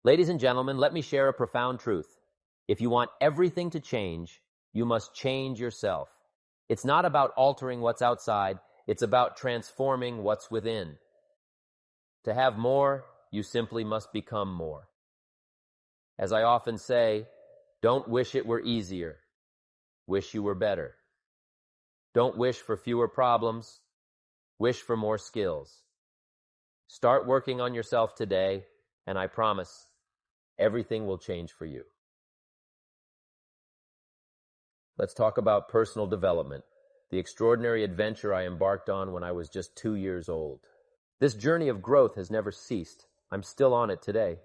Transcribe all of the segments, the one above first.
Ladies and gentlemen, let me share a profound truth. If you want everything to change, you must change yourself. It's not about altering what's outside, it's about transforming what's within. To have more, you simply must become more. As I often say, don't wish it were easier. Wish you were better. Don't wish for fewer problems. Wish for more skills. Start working on yourself today, and I promise everything will change for you. Let's talk about personal development, the extraordinary adventure I embarked on when I was just 2 years old. This journey of growth has never ceased. I'm still on it today.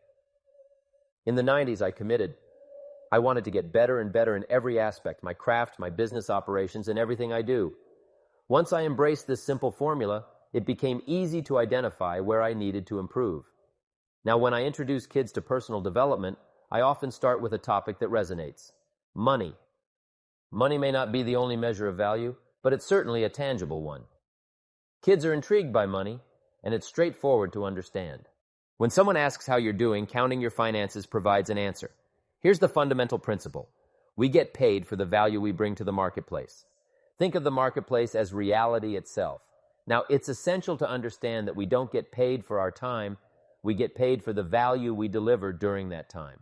In the 90s, I committed. I wanted to get better and better in every aspect, my craft, my business operations, and everything I do. Once I embraced this simple formula, it became easy to identify where I needed to improve. Now, when I introduce kids to personal development, I often start with a topic that resonates: money. Money may not be the only measure of value, but it's certainly a tangible one. Kids are intrigued by money, and it's straightforward to understand. When someone asks how you're doing, counting your finances provides an answer. Here's the fundamental principle. We get paid for the value we bring to the marketplace. Think of the marketplace as reality itself. Now, it's essential to understand that we don't get paid for our time, we get paid for the value we deliver during that time.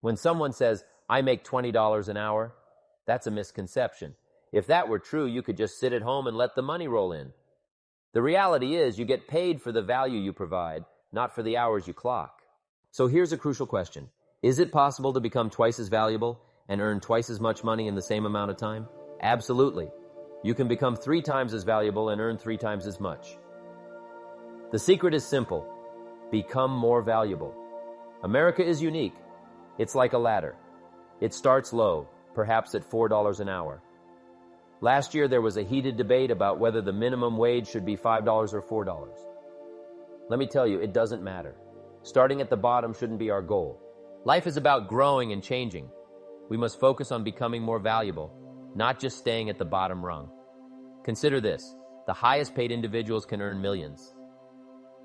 When someone says, "I make $20 an hour," that's a misconception. If that were true, you could just sit at home and let the money roll in. The reality is you get paid for the value you provide, not for the hours you clock. So here's a crucial question. Is it possible to become twice as valuable and earn twice as much money in the same amount of time? Absolutely. You can become 3 times as valuable and earn 3 times as much. The secret is simple. Become more valuable. America is unique. It's like a ladder. It starts low, perhaps at $4 an hour. Last year, there was a heated debate about whether the minimum wage should be $5 or $4. Let me tell you, it doesn't matter. Starting at the bottom shouldn't be our goal. Life is about growing and changing. We must focus on becoming more valuable, not just staying at the bottom rung. Consider this. The highest paid individuals can earn millions.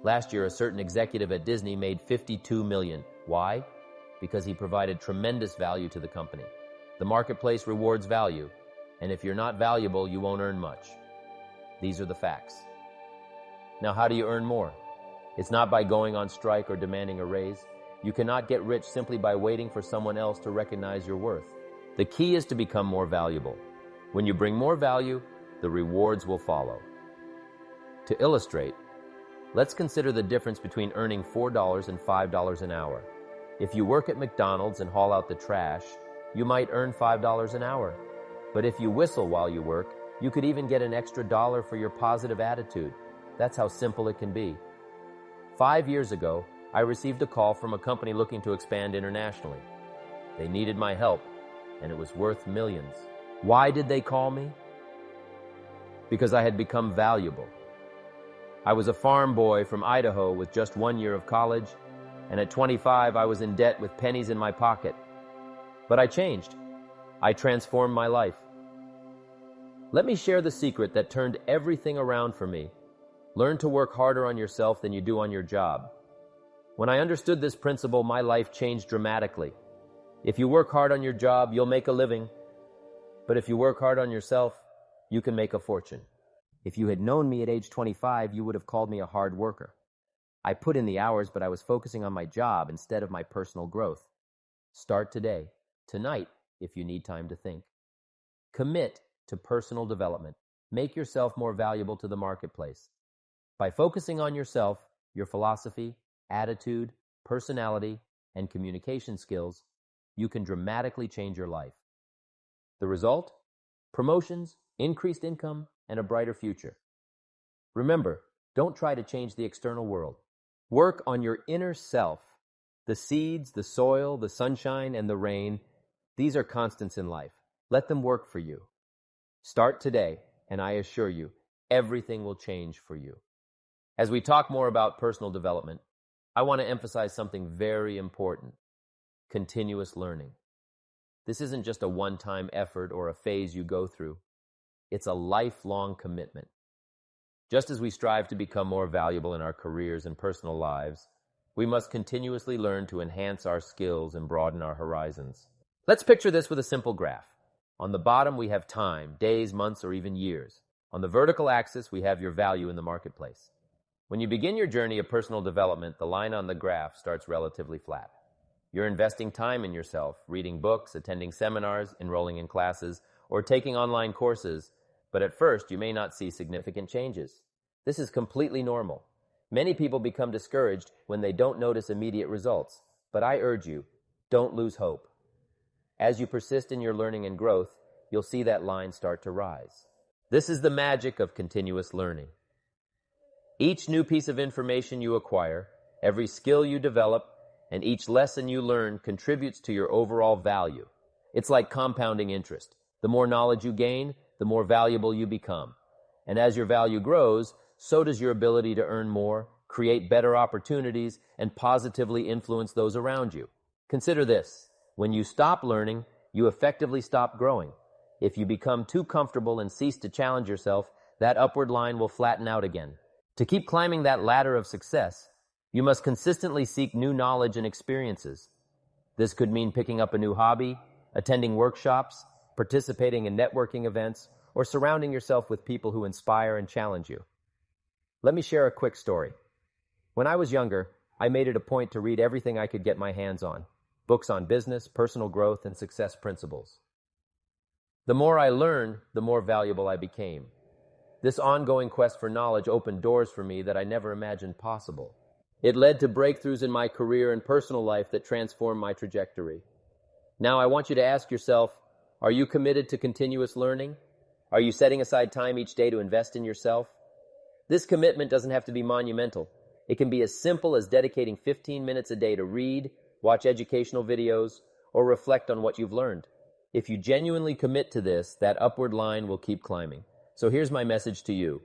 Last year, a certain executive at Disney made $52 million. Why? Because he provided tremendous value to the company. The marketplace rewards value, and if you're not valuable, you won't earn much. These are the facts. Now, how do you earn more? It's not by going on strike or demanding a raise. You cannot get rich simply by waiting for someone else to recognize your worth. The key is to become more valuable. When you bring more value, the rewards will follow. To illustrate, let's consider the difference between earning $4 and $5 an hour. If you work at McDonald's and haul out the trash, you might earn $5 an hour. But if you whistle while you work, you could even get an extra $1 for your positive attitude. That's how simple it can be. 5 years ago, I received a call from a company looking to expand internationally. They needed my help, and it was worth millions. Why did they call me? Because I had become valuable. I was a farm boy from Idaho with just 1 year of college, and at 25 I was in debt with pennies in my pocket. But I changed. I transformed my life. Let me share the secret that turned everything around for me. Learn to work harder on yourself than you do on your job. When I understood this principle, my life changed dramatically. If you work hard on your job, you'll make a living. But if you work hard on yourself, you can make a fortune. If you had known me at age 25, you would have called me a hard worker. I put in the hours, but I was focusing on my job instead of my personal growth. Start today, tonight, if you need time to think. Commit to personal development. Make yourself more valuable to the marketplace. By focusing on yourself, your philosophy, attitude, personality, and communication skills, you can dramatically change your life. The result? Promotions, increased income, and a brighter future. Remember, don't try to change the external world. Work on your inner self. The seeds, the soil, the sunshine, and the rain, these are constants in life. Let them work for you. Start today, and I assure you, everything will change for you. As we talk more about personal development, I want to emphasize something very important: continuous learning. This isn't just a one-time effort or a phase you go through. It's a lifelong commitment. Just as we strive to become more valuable in our careers and personal lives, We must continuously learn to enhance our skills and broaden our horizons. Let's picture this with a simple graph. On the bottom, we have time, days, months, or even years. On the vertical axis, we have your value in the marketplace. When you begin your journey of personal development, the line on the graph starts relatively flat. You're investing time in yourself, reading books, attending seminars, enrolling in classes, or taking online courses, but at first you may not see significant changes. This is completely normal. Many people become discouraged when they don't notice immediate results, but I urge you, don't lose hope. As you persist in your learning and growth, you'll see that line start to rise. This is the magic of continuous learning. Each new piece of information you acquire, every skill you develop, and each lesson you learn contributes to your overall value. It's like compounding interest. The more knowledge you gain, the more valuable you become. And as your value grows, so does your ability to earn more, create better opportunities, and positively influence those around you. Consider this. When you stop learning, you effectively stop growing. If you become too comfortable and cease to challenge yourself, that upward line will flatten out again. To keep climbing that ladder of success, you must consistently seek new knowledge and experiences. This could mean picking up a new hobby, attending workshops, participating in networking events, or surrounding yourself with people who inspire and challenge you. Let me share a quick story. When I was younger, I made it a point to read everything I could get my hands on. Books on business, personal growth, and success principles. The more I learned, the more valuable I became. This ongoing quest for knowledge opened doors for me that I never imagined possible. It led to breakthroughs in my career and personal life that transformed my trajectory. Now I want you to ask yourself, are you committed to continuous learning? Are you setting aside time each day to invest in yourself? This commitment doesn't have to be monumental. It can be as simple as dedicating 15 minutes a day to read, watch educational videos, or reflect on what you've learned. If you genuinely commit to this, that upward line will keep climbing. So here's my message to you.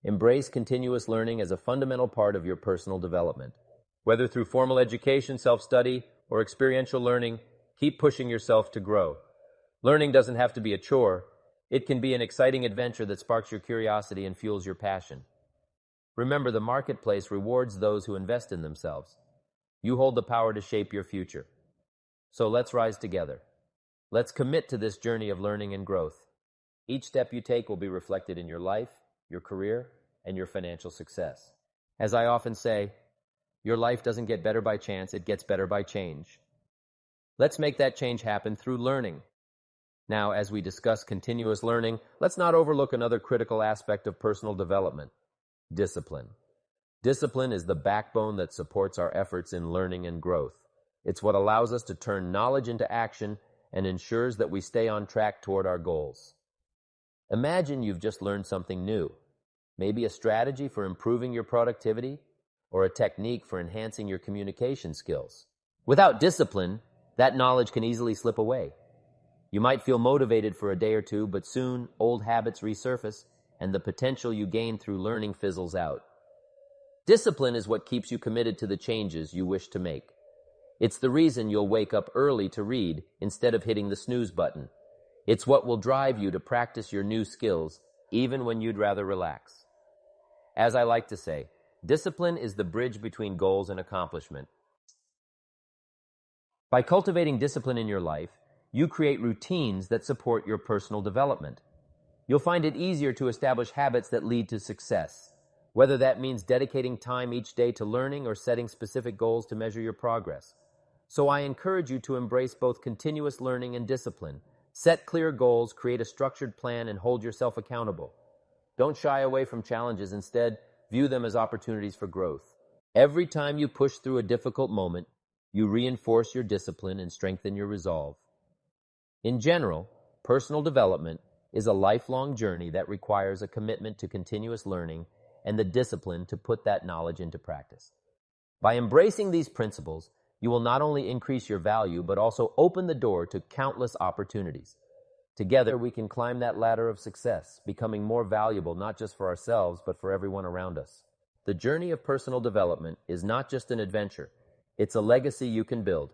Embrace continuous learning as a fundamental part of your personal development. Whether through formal education, self-study, or experiential learning, keep pushing yourself to grow. Learning doesn't have to be a chore. It can be an exciting adventure that sparks your curiosity and fuels your passion. Remember, the marketplace rewards those who invest in themselves. You hold the power to shape your future. So let's rise together. Let's commit to this journey of learning and growth. Each step you take will be reflected in your life, your career, and your financial success. As I often say, your life doesn't get better by chance, it gets better by change. Let's make that change happen through learning. Now, as we discuss continuous learning, let's not overlook another critical aspect of personal development: discipline. Discipline is the backbone that supports our efforts in learning and growth. It's what allows us to turn knowledge into action and ensures that we stay on track toward our goals. Imagine you've just learned something new, maybe a strategy for improving your productivity or a technique for enhancing your communication skills. Without discipline, that knowledge can easily slip away. You might feel motivated for a day or two, but soon old habits resurface and the potential you gain through learning fizzles out. Discipline is what keeps you committed to the changes you wish to make. It's the reason you'll wake up early to read instead of hitting the snooze button. It's what will drive you to practice your new skills even when you'd rather relax. As I like to say, discipline is the bridge between goals and accomplishment. By cultivating discipline in your life, you create routines that support your personal development. You'll find it easier to establish habits that lead to success, whether that means dedicating time each day to learning or setting specific goals to measure your progress. So I encourage you to embrace both continuous learning and discipline. Set clear goals, create a structured plan, and hold yourself accountable. Don't shy away from challenges. Instead, view them as opportunities for growth. Every time you push through a difficult moment, you reinforce your discipline and strengthen your resolve. In general, personal development is a lifelong journey that requires a commitment to continuous learning and the discipline to put that knowledge into practice. By embracing these principles, you will not only increase your value, but also open the door to countless opportunities. Together, we can climb that ladder of success, becoming more valuable not just for ourselves, but for everyone around us. The journey of personal development is not just an adventure. It's a legacy you can build,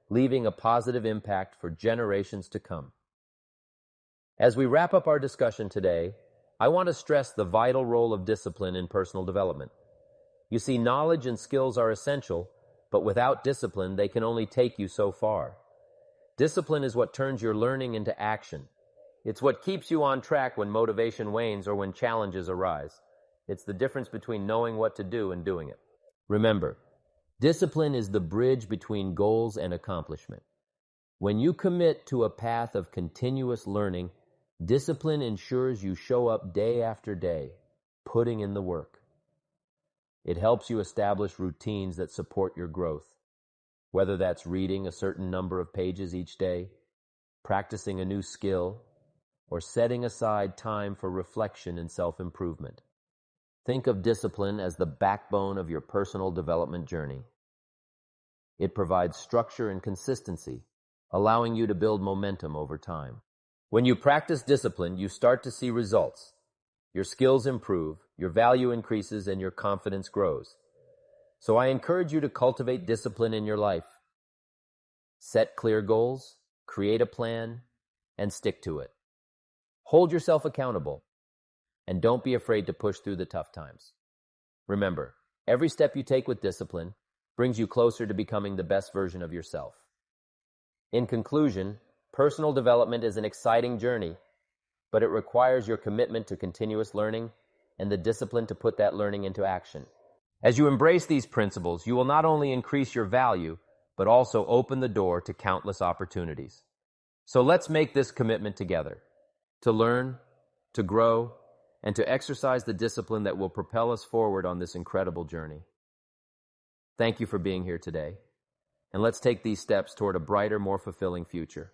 leaving a positive impact for generations to come. As we wrap up our discussion today, I want to stress the vital role of discipline in personal development. You see, knowledge and skills are essential, but without discipline, they can only take you so far. Discipline is what turns your learning into action. It's what keeps you on track when motivation wanes or when challenges arise. It's the difference between knowing what to do and doing it. Remember, discipline is the bridge between goals and accomplishment. When you commit to a path of continuous learning, discipline ensures you show up day after day, putting in the work. It helps you establish routines that support your growth, whether that's reading a certain number of pages each day, practicing a new skill, or setting aside time for reflection and self-improvement. Think of discipline as the backbone of your personal development journey. It provides structure and consistency, allowing you to build momentum over time. When you practice discipline, you start to see results. Your skills improve, your value increases, and your confidence grows. So I encourage you to cultivate discipline in your life. Set clear goals, create a plan, and stick to it. Hold yourself accountable, and don't be afraid to push through the tough times. Remember, every step you take with discipline brings you closer to becoming the best version of yourself. In conclusion, personal development is an exciting journey, but it requires your commitment to continuous learning and the discipline to put that learning into action. As you embrace these principles, you will not only increase your value, but also open the door to countless opportunities. So let's make this commitment together, to learn, to grow, and to exercise the discipline that will propel us forward on this incredible journey. Thank you for being here today, and let's take these steps toward a brighter, more fulfilling future.